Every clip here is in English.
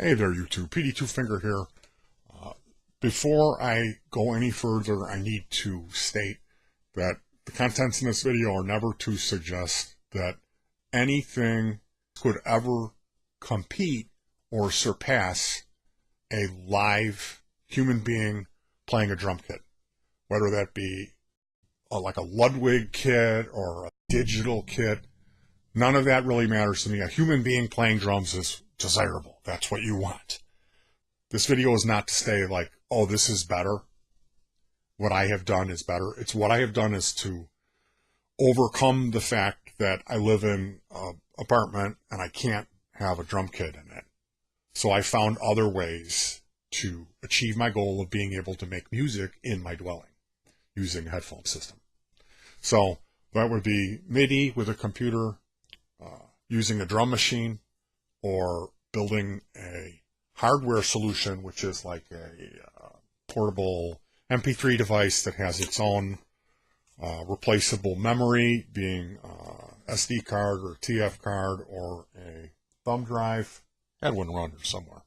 Hey there, YouTube. Petey Twofinger here. Before I go any further, I need to state that the contents in this video are never to suggest that anything could ever compete or surpass a live human being playing a drum kit. Whether that be like a Ludwig kit or a digital kit, none of that really matters to me. A human being playing drums is desirable. That's what you want. This video is not to say like, oh, this is better. What I have done is better. It's what I have done is to overcome the fact that I live in an apartment and I can't have a drum kit in it. So I found other ways to achieve my goal of being able to make music in my dwelling using a headphone system. So that would be MIDI with a computer, using a drum machine, or building a hardware solution, which is like a portable MP3 device that has its own replaceable memory, being SD card or TF card or a thumb drive. That one run here somewhere.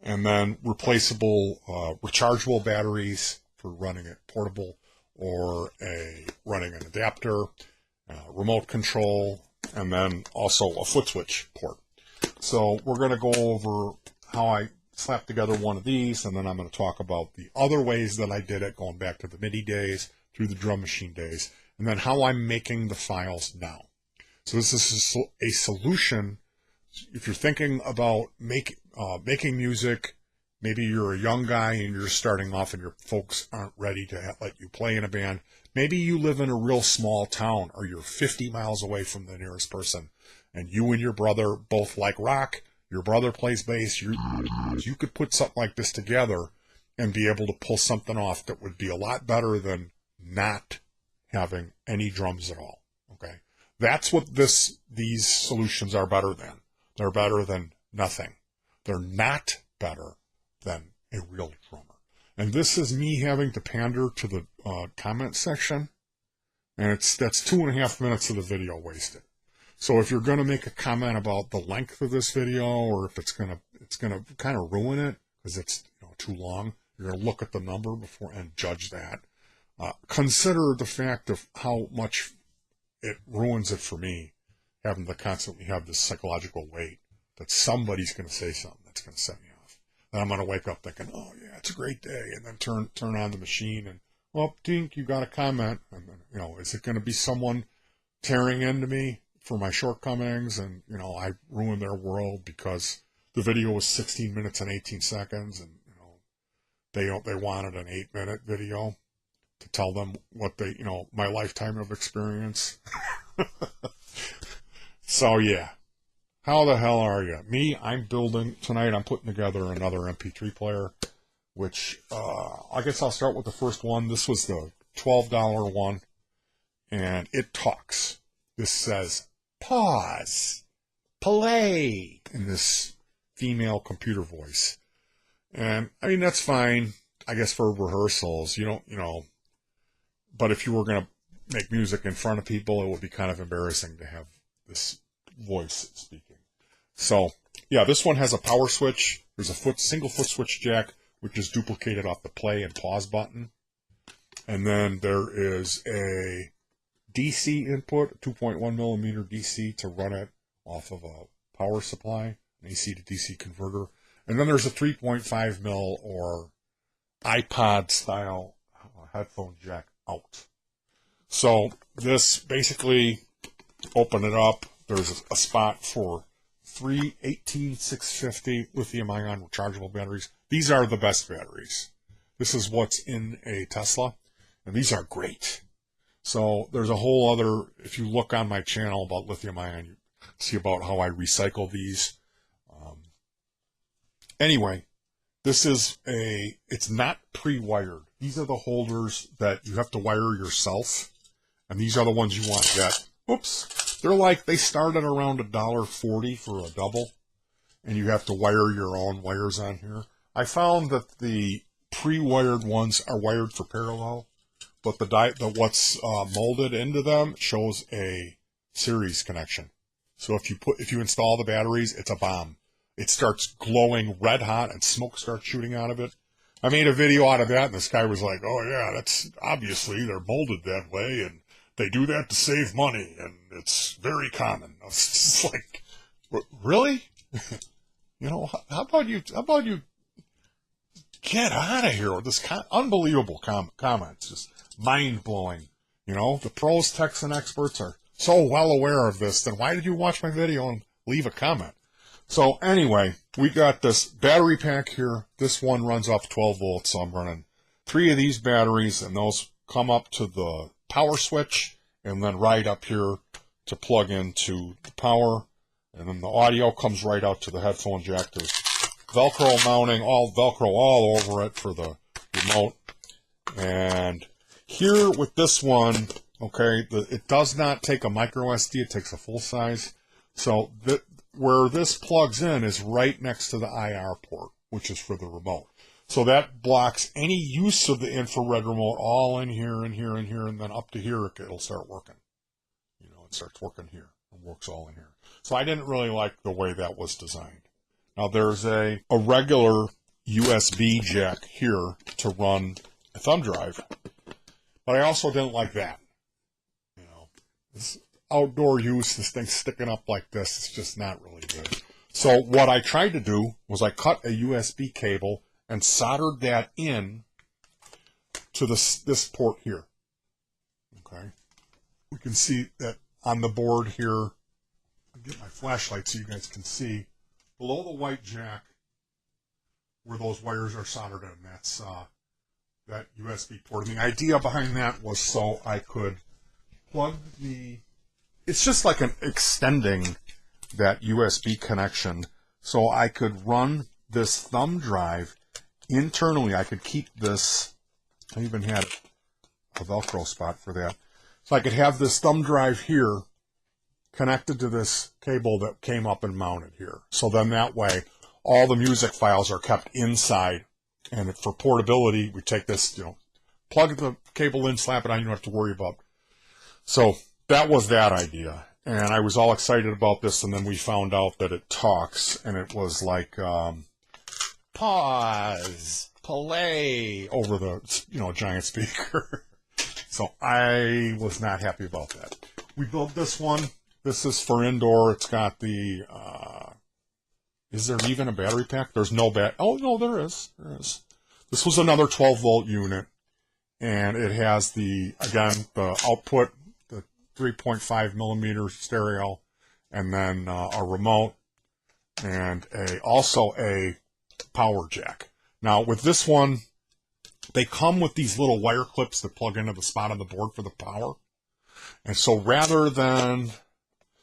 And then replaceable rechargeable batteries for running it portable, or running an adapter, remote control, and then also a foot switch port. So we're going to go over how I slapped together one of these, and then I'm going to talk about the other ways that I did it, going back to the MIDI days, through the drum machine days, and then how I'm making the files now. So this is a solution. If you're thinking about making music, maybe you're a young guy and you're starting off and your folks aren't ready to let you play in a band. Maybe you live in a real small town, or you're 50 miles away from the nearest person, and you and your brother both like rock. Your brother plays bass. You could put something like this together and be able to pull something off that would be a lot better than having any drums at all. Okay, that's what these solutions are better than. They're better than nothing. They're not better than a real drummer. And this is me having to pander to the comment section, and that's 2.5 minutes of the video wasted. So if you're going to make a comment about the length of this video, or if it's going to kind of ruin it because it's too long, you're going to look at the number before and judge that. Consider the fact of how much it ruins it for me, having to constantly have this psychological weight that somebody's going to say something that's going to set me off. Then I'm going to wake up thinking, oh yeah, it's a great day, and then turn on the machine and, well, dink, you got a comment, and then, is it going to be someone tearing into me for my shortcomings, and I ruined their world because the video was 16 minutes and 18 seconds, and they wanted an 8-minute video to tell them what my lifetime of experience. So yeah, how the hell are you? Me, I'm building tonight. I'm putting together another MP3 player, which I guess I'll start with the first one. This was the $12 one, and it talks. This says, pause, play, in this female computer voice. And I mean, that's fine, I guess, for rehearsals. But if you were going to make music in front of people, it would be kind of embarrassing to have this voice speaking. So yeah, this one has a power switch. There's a single foot switch jack, which is duplicated off the play and pause button. And then there is a DC input, 2.1 millimeter DC, to run it off of a power supply, an AC to DC converter. And then there's a 3.5 mil or iPod style headphone jack out. So this basically, open it up. There's a spot for 3 18650 lithium-ion rechargeable batteries. These are the best batteries. This is what's in a Tesla, and these are great. So there's a whole other, if you look on my channel about lithium-ion, you see about how I recycle these. Anyway, it's not pre-wired. These are the holders that you have to wire yourself, and these are the ones you want to get. Oops. They start at around $1.40 for a double, and you have to wire your own wires on here. I found that the pre-wired ones are wired for parallel, but what's molded into them shows a series connection. So if you install the batteries, it's a bomb. it starts glowing red hot and smoke starts shooting out of it. I made a video out of that, and this guy was like, oh yeah, that's obviously they're molded that way, and they do that to save money, and it's very common. I was just like, really? You know, how about you get out of here with this unbelievable comments, just mind-blowing. You know, the pros, techs, and experts are so well aware of this, then why did you watch my video and leave a comment? So anyway, we got this battery pack here. This one runs off 12 volts, so I'm running 3 of these batteries, and those come up to the power switch, and then right up here to plug into the power, and then the audio comes right out to the headphone jack. There's Velcro mounting, all Velcro all over it for the remote. And here with this one, okay, it does not take a micro SD, it takes a full size. So where this plugs in is right next to the IR port, which is for the remote. So that blocks any use of the infrared remote all in here and here and here, and then up to here it'll start working. You know, it starts working here and works all in here. So I didn't really like the way that was designed. Now there's a regular USB jack here to run a thumb drive, but I also didn't like that. You know, this outdoor use, this thing sticking up like this, it's just not really good. So what I tried to do was I cut a USB cable and soldered that in to this port here. Okay, we can see that on the board here. I'll get my flashlight so you guys can see. Below the white jack, where those wires are soldered in, that's that USB port. And the idea behind that was so I could plug it's just like extending that USB connection, so I could run this thumb drive internally. I could keep this, I even had a Velcro spot for that. So I could have this thumb drive here connected to this cable that came up and mounted here. So then that way, all the music files are kept inside. And for portability, we take this, you know, plug the cable in, slap it on, you don't have to worry about. So that was that idea. And I was all excited about this, and then we found out that it talks, and it was like, pause, play, over the, you know, giant speaker. So I was not happy about that. We built this one. This is for indoor. It's got the, is there even a battery pack? There's no oh, no, there is. There is. This was another 12-volt unit, and it has again, the output, the 3.5 millimeter stereo, and then a remote, and also a power jack. Now, with this one, they come with these little wire clips that plug into the spot on the board for the power. And so rather than,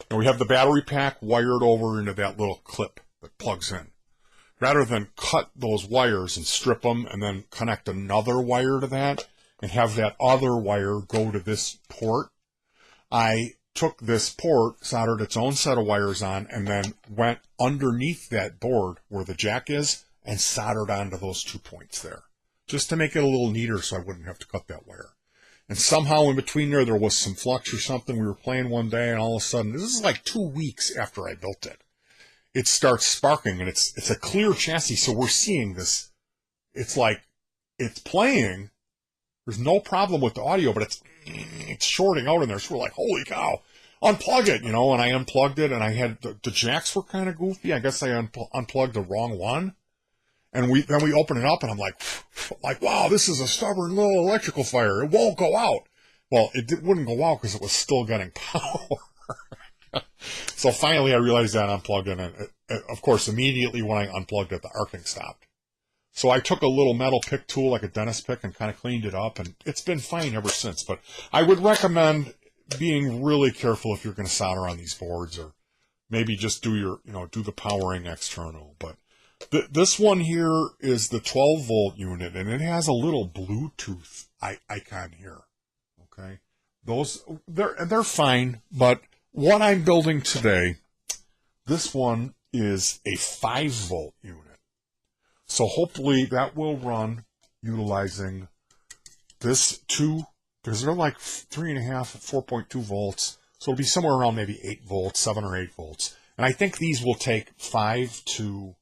and we have the battery pack wired over into that little clip that plugs in. Rather than cut those wires and strip them and then connect another wire to that and have that other wire go to this port, I took this port, soldered its own set of wires on, and then went underneath that board where the jack is and soldered onto those 2 points there, just to make it a little neater so I wouldn't have to cut that wire. And somehow in between there was some flux or something. We were playing one day, and all of a sudden, this is like 2 weeks after I built it, it starts sparking, and it's a clear chassis, so we're seeing this. It's like, it's playing. There's no problem with the audio, but it's shorting out in there, so we're like, holy cow, unplug it, you know, and I unplugged it, and I had, the jacks were kind of goofy. I guess I unplugged the wrong one. And then we open it up, and I'm like, wow, this is a stubborn little electrical fire. It won't go out. Well, it wouldn't go out because it was still getting power. So finally I realized that I unplugged it, and of course, immediately when I unplugged it, the arcing stopped. So I took a little metal pick tool, like a dentist pick, and kind of cleaned it up, and it's been fine ever since. But I would recommend being really careful if you're going to solder on these boards, or maybe just do the powering external. But this one here is the 12-volt unit, and it has a little Bluetooth icon here. Okay, they're fine, but what I'm building today, this one is a 5-volt unit. So hopefully that will run utilizing this because they're like 3.5, 4.2 volts. So it'll be somewhere around maybe 8 volts, 7 or 8 volts. And I think these will take 5 to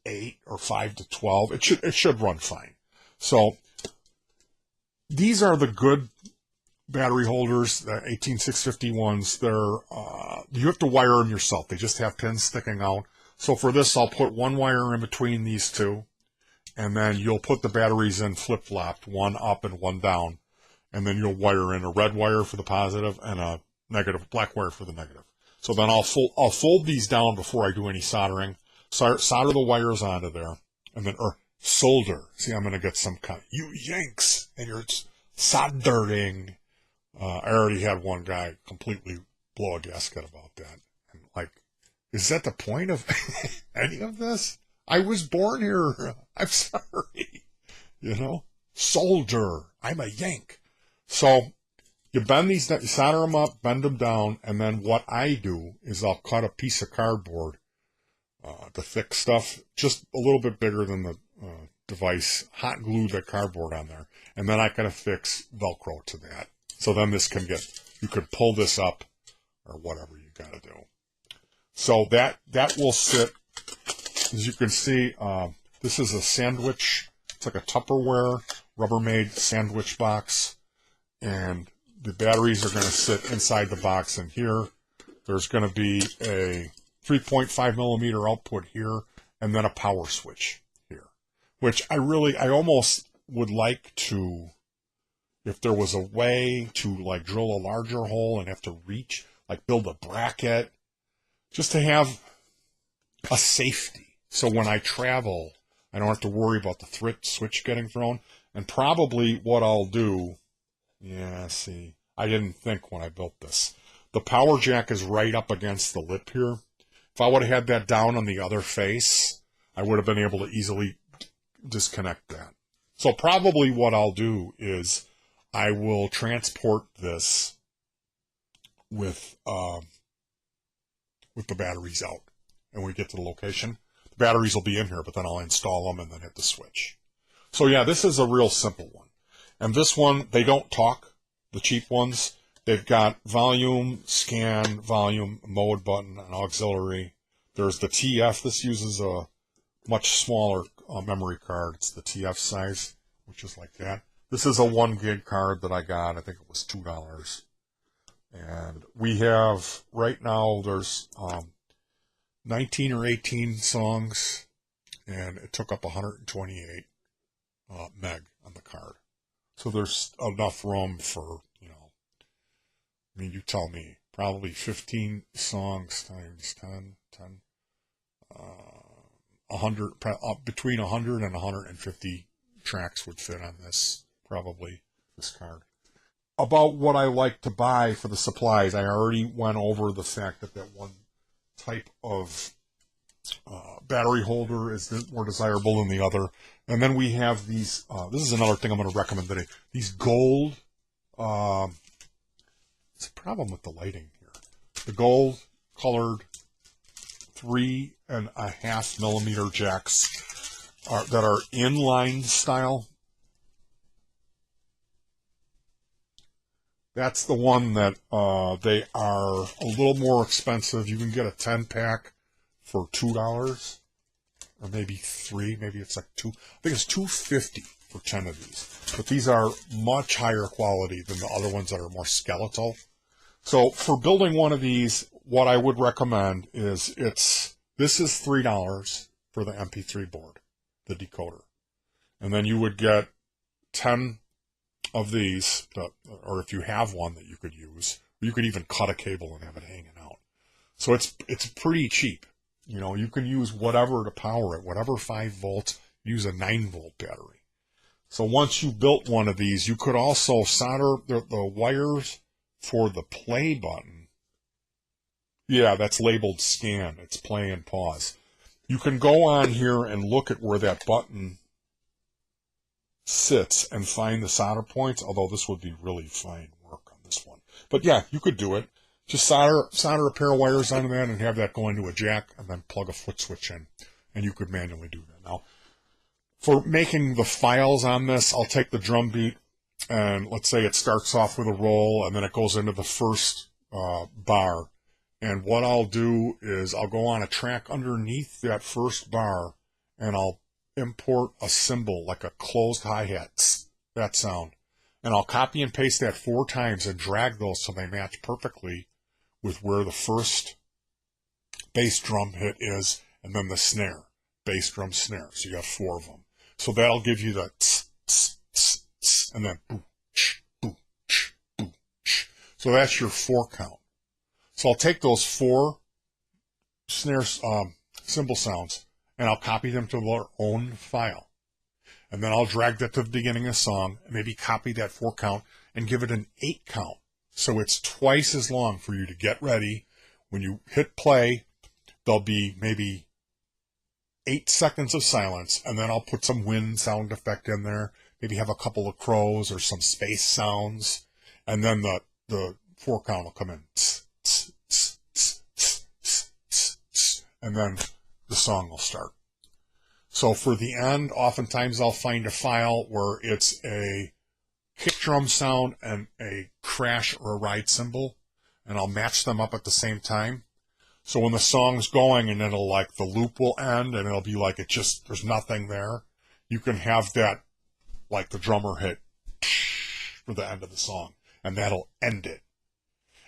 8 or 5 to 12. It should run fine. So these are the good battery holders, the 18650 ones. They're you have to wire them yourself. They just have pins sticking out. So for this, I'll put one wire in between these two, and then you'll put the batteries in flip-flopped, one up and one down, and then you'll wire in a red wire for the positive and a negative, black wire for the negative. So then I'll fold these down before I do any soldering. Solder the wires onto there, and then solder. See, I'm going to get some kind. You yanks, and you're soldering. I already had one guy completely blow a gasket about that. And like, is that the point of any of this? I was born here. I'm sorry. You know, solder. I'm a yank. So you bend these, you solder them up, bend them down, and then what I do is I'll cut a piece of cardboard, the thick stuff, just a little bit bigger than the device, hot glue that cardboard on there, and then I can affix Velcro to that. So then this can you could pull this up or whatever you got to do. So that will sit, as you can see, this is a sandwich. It's like a Tupperware Rubbermaid sandwich box, and the batteries are going to sit inside the box. And here, there's going to be a 3.5 millimeter output here, and then a power switch here, which I almost would like to, if there was a way to like drill a larger hole and have to reach, like build a bracket, just to have a safety. So when I travel, I don't have to worry about the switch getting thrown. And probably what I'll do, yeah, see, I didn't think when I built this. The power jack is right up against the lip here. If I would have had that down on the other face, I would have been able to easily disconnect that. So probably what I'll do is I will transport this with the batteries out. And when we get to the location, the batteries will be in here, but then I'll install them and then hit the switch. So yeah, this is a real simple one. And this one, they don't talk, the cheap ones. They've got volume, scan, volume, mode button, and auxiliary. There's the TF. This uses a much smaller memory card. It's the TF size, which is like that. This is a 1 gig card that I got. I think it was $2. And we have, right now, there's 19 or 18 songs, and it took up 128 meg on the card. So there's enough room for, you know, I mean, you tell me, probably 15 songs times 10, 100, between 100 and 150 tracks would fit on this, probably, this card. About what I like to buy for the supplies, I already went over the fact that one type of battery holder is more desirable than the other. And then we have these, this is another thing I'm going to recommend today, these gold, it's a problem with the lighting here, the gold colored 3.5 millimeter jacks that are inline style. That's the one that they are a little more expensive. You can get a 10-pack for $2, or maybe 3. Maybe it's like 2. I think it's $2.50 for 10 of these. But these are much higher quality than the other ones that are more skeletal. So for building one of these, what I would recommend is this is $3 for the MP3 board, the decoder, and then you would get 10 of these, or if you have one that you could use, you could even cut a cable and have it hanging out. So it's pretty cheap. You know, you can use whatever to power it, whatever 5 volts, use a 9-volt battery. So once you built one of these, you could also solder the wires for the play button. Yeah, that's labeled scan. It's play and pause. You can go on here and look at where that button sits and find the solder points, although this would be really fine work on this one. But yeah, you could do it. Just solder a pair of wires onto that and have that go into a jack and then plug a foot switch in. And you could manually do that. Now, for making the files on this, I'll take the drum beat and let's say it starts off with a roll and then it goes into the first bar. And what I'll do is I'll go on a track underneath that first bar, and I'll import a cymbal, like a closed hi-hat, that sound. And I'll copy and paste that 4 times and drag those so they match perfectly with where the first bass drum hit is, and then the snare, bass drum snare. So you have 4 of them. So that'll give you the tss, tss, tss, tss, and then boo, ch, boo, ch, boo, ch. So that's your 4 count. So I'll take those 4 snare cymbal sounds, and I'll copy them to their own file. And then I'll drag that to the beginning of the song, and maybe copy that 4 count and give it an 8 count. So it's twice as long for you to get ready. When you hit play, there'll be maybe 8 seconds of silence, and then I'll put some wind sound effect in there, maybe have a couple of crows or some space sounds, and then the 4 count will come in. And then the song will start. So for the end, oftentimes I'll find a file where it's a kick drum sound and a crash or a ride cymbal, and I'll match them up at the same time. So when the song's going, and it'll like the loop will end, and it'll be like it just, there's nothing there, you can have that like the drummer hit for the end of the song, and that'll end it.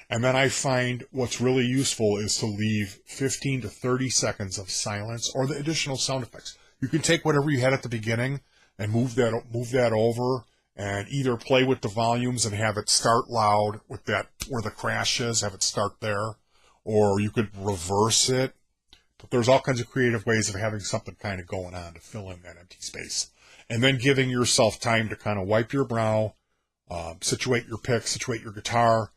And then I find what's really useful is to leave 15 to 30 seconds of silence or the additional sound effects. You can take whatever you had at the beginning and move that over, and either play with the volumes and have it start loud with that where the crash is, have it start there, or you could reverse it. But there's all kinds of creative ways of having something kind of going on to fill in that empty space. And then giving yourself time to kind of wipe your brow, situate your pick, situate your guitar,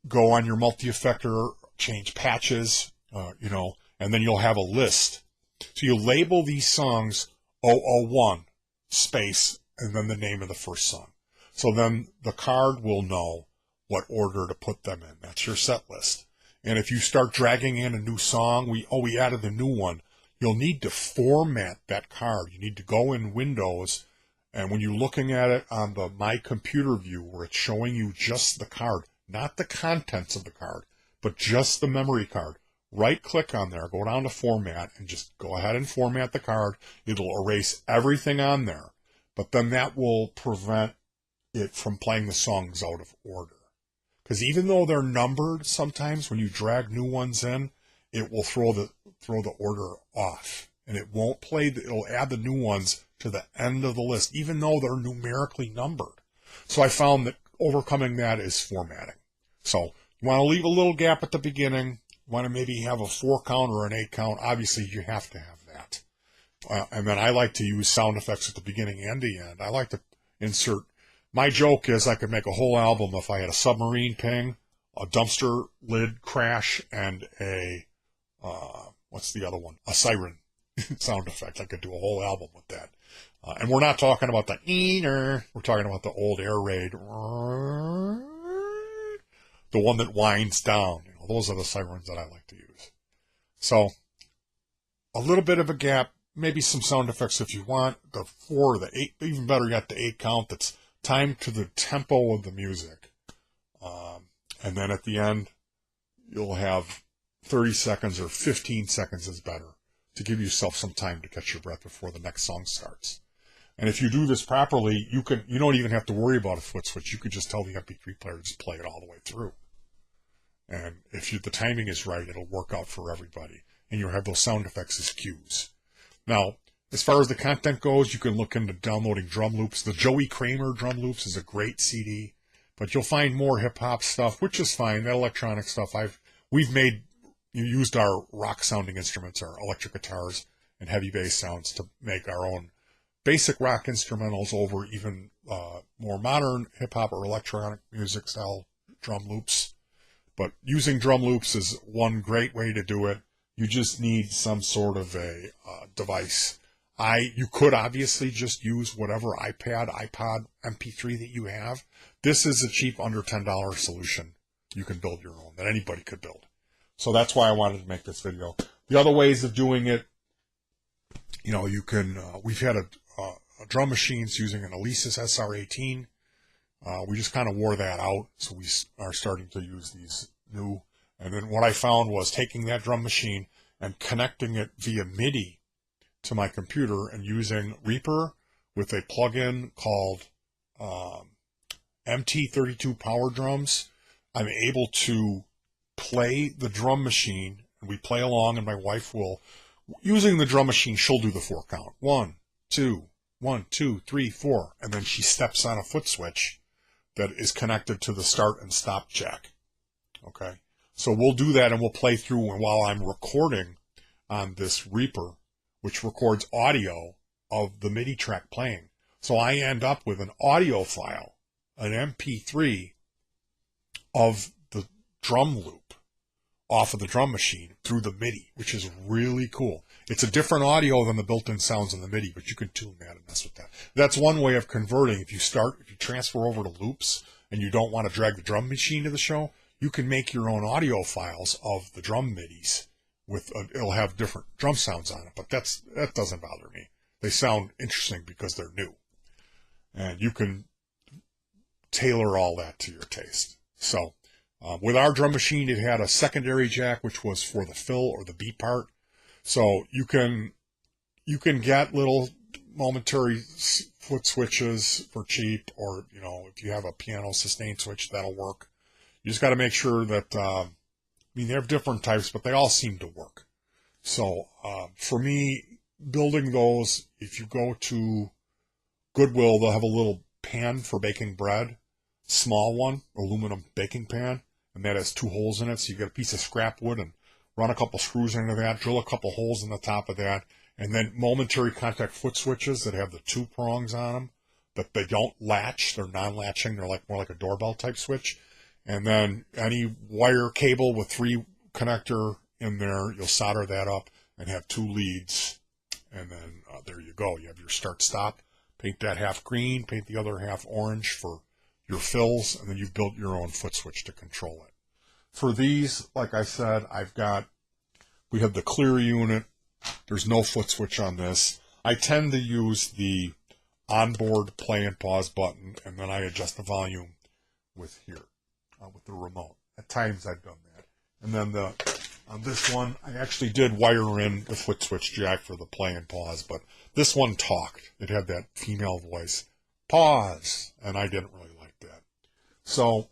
go on your multi-effector, change patches, and then you'll have a list. So you label these songs 001 space and then the name of the first song. So then the card will know what order to put them in. That's your set list. And if you start dragging in a new song, we added a new one, you'll need to format that card. You need to go in Windows, and when you're looking at it on the My Computer view where it's showing you just the card, not the contents of the card, but just the memory card, right click on there, go down to format, and just go ahead and format the card. It'll erase everything on there, but then that will prevent it from playing the songs out of order. Because even though they're numbered, sometimes when you drag new ones in, it will throw the order off, and it won't play. It'll add the new ones to the end of the list, even though they're numerically numbered. So I found that overcoming that is formatting. So you want to leave a little gap at the beginning. You want to maybe have a 4 count or an 8 count. Obviously, you have to have that. And then I like to use sound effects at the beginning and the end. I like to insert. My joke is I could make a whole album if I had a submarine ping, a dumpster lid crash, and a, what's the other one? A siren sound effect. I could do a whole album with that. And we're not talking about the eater. We're talking about the old air raid. The one that winds down. Those are the sirens that I like to use. So a little bit of a gap, maybe some sound effects if you want. The 4, the 8, even better yet, the 8 count that's timed to the tempo of the music. And then at the end, you'll have 30 seconds or 15 seconds is better to give yourself some time to catch your breath before the next song starts. And if you do this properly, you don't even have to worry about a foot switch. You could just tell the MP3 player to just play it all the way through. And if the timing is right, it'll work out for everybody. And you'll have those sound effects as cues. Now, as far as the content goes, you can look into downloading drum loops. The Joey Kramer drum loops is a great CD, but you'll find more hip hop stuff, which is fine. That electronic stuff, we've used our rock sounding instruments, our electric guitars and heavy bass sounds to make our own basic rock instrumentals over even more modern hip hop or electronic music style drum loops. But using drum loops is one great way to do it. You just need some sort of a device. You could obviously just use whatever iPad, iPod, MP3 that you have. This is a cheap under $10 solution. You can build your own, that anybody could build. So that's why I wanted to make this video. The other ways of doing it, you can, we've had a drum machines using an Alesis SR18. We just kind of wore that out, so we are starting to use these new. And then what I found was taking that drum machine and connecting it via MIDI to my computer and using Reaper with a plugin called MT32 Power Drums. I'm able to play the drum machine, and we play along, and my wife will, using the drum machine, she'll do the 4 count. 1, 2, 1, 2, 3, 4. And then she steps on a foot switch that is connected to the start and stop jack. Okay. So we'll do that, and we'll play through, and while I'm recording on this Reaper, which records audio of the MIDI track playing. So I end up with an audio file, an MP3 of the drum loop off of the drum machine through the MIDI, which is really cool. It's a different audio than the built-in sounds in the MIDI, but you can tune that and mess with that. That's one way of converting. If you transfer over to loops and you don't want to drag the drum machine to the show, you can make your own audio files of the drum MIDIs with it'll have different drum sounds on it, but that doesn't bother me. They sound interesting because they're new, and you can tailor all that to your taste. So with our drum machine, it had a secondary jack, which was for the fill or the beat part. So you can get little momentary foot switches for cheap, or if you have a piano sustain switch, that'll work. You just got to make sure that, they have different types, but they all seem to work. So for me, building those, if you go to Goodwill, they'll have a little pan for baking bread, small one, aluminum baking pan, and that has 2 holes in it. So you get a piece of scrap wood and run a couple screws into that, drill a couple holes in the top of that, and then momentary contact foot switches that have the 2 prongs on them, but they don't latch. They're non-latching. They're more like a doorbell type switch. And then any wire cable with 3 connector in there, you'll solder that up and have 2 leads. And then there you go. You have your start-stop. Paint that half green, paint the other half orange for your fills, and then you've built your own foot switch to control it. For these, like I said, we have the clear unit. There's no foot switch on this. I tend to use the onboard play and pause button, and then I adjust the volume with here. With the remote. At times I've done that. And then on this one, I actually did wire in the foot switch jack for the play and pause, but this one talked. It had that female voice. Pause! And I didn't really like that. So,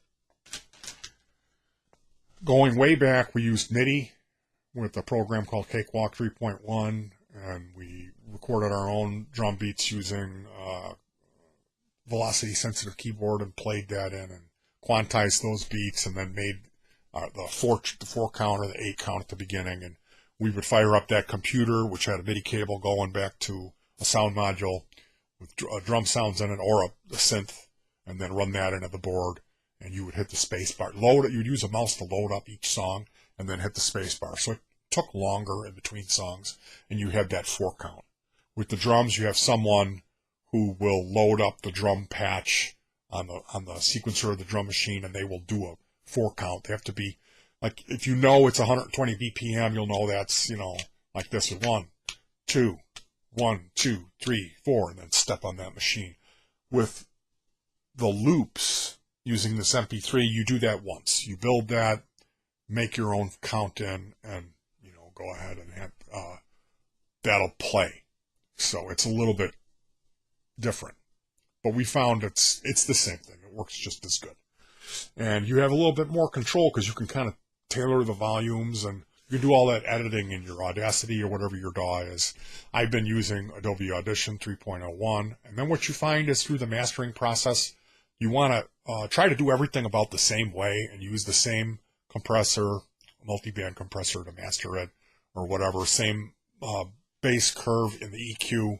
going way back, we used MIDI with a program called Cakewalk 3.1, and we recorded our own drum beats using velocity sensitive keyboard and played that in and quantized those beats, and then made the 4 count or the 8 count at the beginning. And we would fire up that computer, which had a MIDI cable going back to a sound module with drum sounds in it, or a synth, and then run that into the board. And you would hit the space bar. Load it. You'd use a mouse to load up each song, and then hit the space bar. So it took longer in between songs, and you had that 4 count. With the drums, you have someone who will load up the drum patch on the sequencer of the drum machine, and they will do a 4 count. They have to be, like, if it's 120 BPM, you'll know that's, like this, 1, 2, 1, 2, 3, 4, and then step on that machine. With the loops, using this MP3, you do that once. You build that, make your own count in, and, go ahead and have, that'll play. So it's a little bit different. But we found it's the same thing. It works just as good. And you have a little bit more control because you can kind of tailor the volumes, and you can do all that editing in your Audacity or whatever your DAW is. I've been using Adobe Audition 3.01. And then what you find is through the mastering process, you want to try to do everything about the same way and use the same compressor, multi-band compressor to master it or whatever, same bass curve in the EQ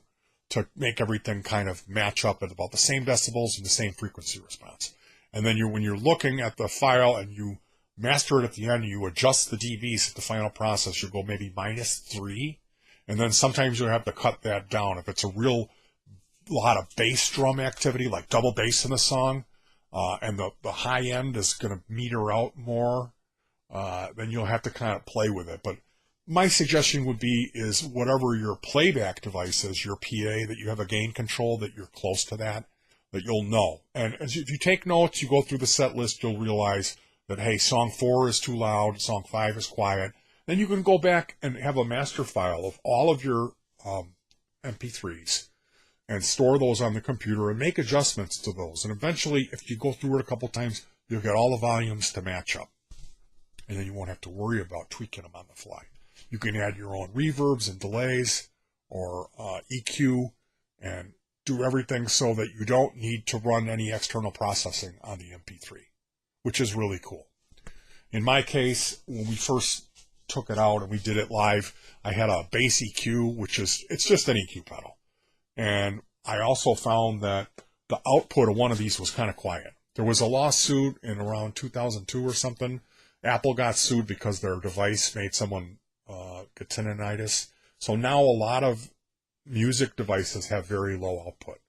to make everything kind of match up at about the same decibels and the same frequency response. And then when you're looking at the file and you master it at the end, you adjust the dBs at the final process, you'll go maybe -3. And then sometimes you'll have to cut that down. If it's a real lot of bass drum activity, like double bass in a song, and the high end is going to meter out more, then you'll have to kind of play with it. But my suggestion would be is whatever your playback device is, your PA, that you have a gain control, that you're close to that you'll know. And if you take notes, you go through the set list, you'll realize that, hey, song 4 is too loud, song 5 is quiet. Then you can go back and have a master file of all of your MP3s and store those on the computer and make adjustments to those. And eventually, if you go through it a couple times, you'll get all the volumes to match up. And then you won't have to worry about tweaking them on the fly. You can add your own reverbs and delays or EQ and do everything so that you don't need to run any external processing on the MP3, which is really cool. In my case, when we first took it out and we did it live, I had a bass EQ, it's just an EQ pedal. And I also found that the output of one of these was kind of quiet. There was a lawsuit in around 2002 or something. Apple got sued because their device made someone get tinnitus. So now a lot of music devices have very low output.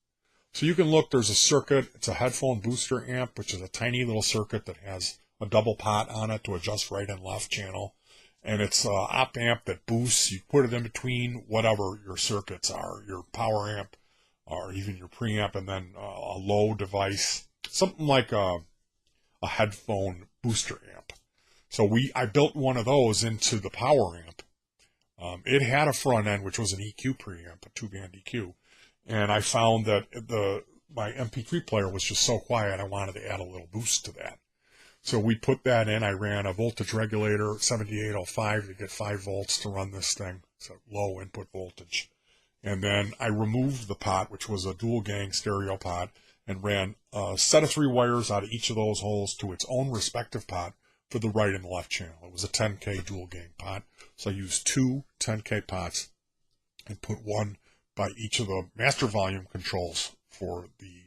So you can look, there's a circuit, it's a headphone booster amp, which is a tiny little circuit that has a double pot on it to adjust right and left channel. And it's an op amp that boosts. You put it in between whatever your circuits are, your power amp or even your preamp, and then a low device, something like a headphone booster amp. So I built one of those into the power amp. It had a front end, which was an EQ preamp, a 2-band EQ. And I found that my MP3 player was just so quiet, I wanted to add a little boost to that. So we put that in. I ran a voltage regulator, 7805, to get 5 volts to run this thing. It's a low input voltage. And then I removed the pot, which was a dual gang stereo pot, and ran a set of 3 wires out of each of those holes to its own respective pot for the right and the left channel. It was a 10K dual gang pot. So I used 2 10K pots and put one by each of the master volume controls for the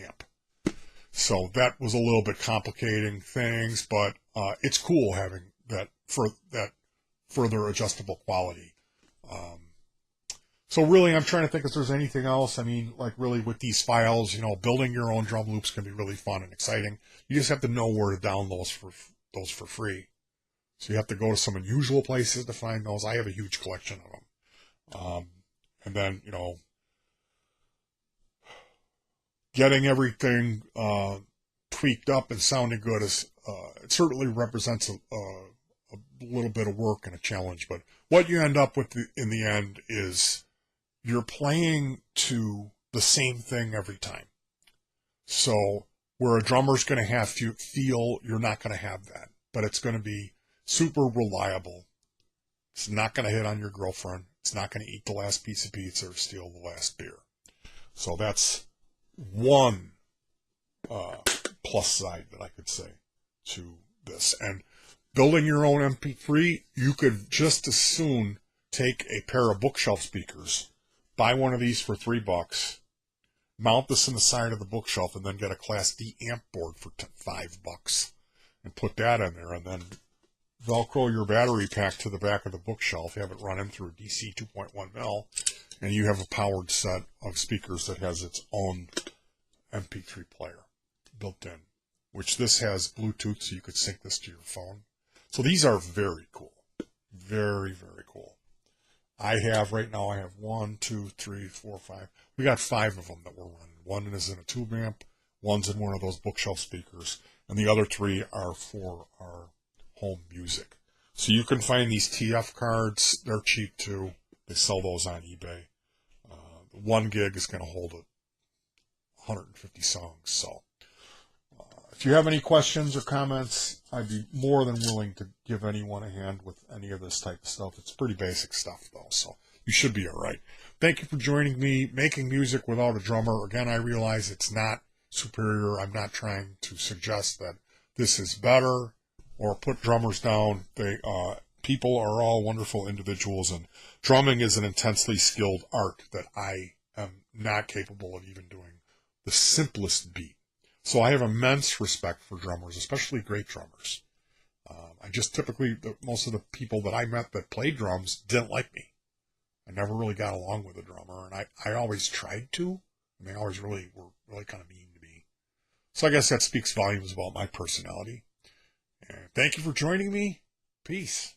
amp. So that was a little bit complicating things, but it's cool having that further adjustable quality. So really, I'm trying to think if there's anything else. I mean, like really with these files, building your own drum loops can be really fun and exciting. You just have to know where to download those for free. So you have to go to some unusual places to find those. I have a huge collection of them. And then, getting everything tweaked up and sounding good it certainly represents a little bit of work and a challenge. But what you end up with in the end is you're playing to the same thing every time. So where a drummer's going to have to feel, you're not going to have that. But it's going to be super reliable. It's not going to hit on your girlfriend. It's not going to eat the last piece of pizza or steal the last beer. So that's one plus side that I could say to this. And building your own MP3, you could just as soon take a pair of bookshelf speakers, buy one of these for $3, mount this in the side of the bookshelf, and then get a Class D amp board for $5 and put that in there, and then Velcro your battery pack to the back of the bookshelf, have it run in through a DC 2.1 mil, and you have a powered set of speakers that has its own MP3 player built in, which this has Bluetooth, so you could sync this to your phone. So these are very cool. Very, very cool. Right now I have 1, 2, 3, 4, 5. We got 5 of them that we're running. One is in a tube amp, one's in one of those bookshelf speakers, and the other 3 are for our home music. So you can find these TF cards. They're cheap too. They sell those on eBay. 1 gig is going to hold 150 songs. So if you have any questions or comments, I'd be more than willing to give anyone a hand with any of this type of stuff. It's pretty basic stuff though, so you should be all right. Thank you for joining me. Making music without a drummer. Again, I realize it's not superior. I'm not trying to suggest that this is better or put drummers down. People are all wonderful individuals, and drumming is an intensely skilled art that I am not capable of even doing the simplest beat. So I have immense respect for drummers, especially great drummers. I just typically, most of the people that I met that played drums didn't like me. I never really got along with a drummer, and I always tried to, and they always were really kind of mean to me. So I guess that speaks volumes about my personality. And thank you for joining me. Peace.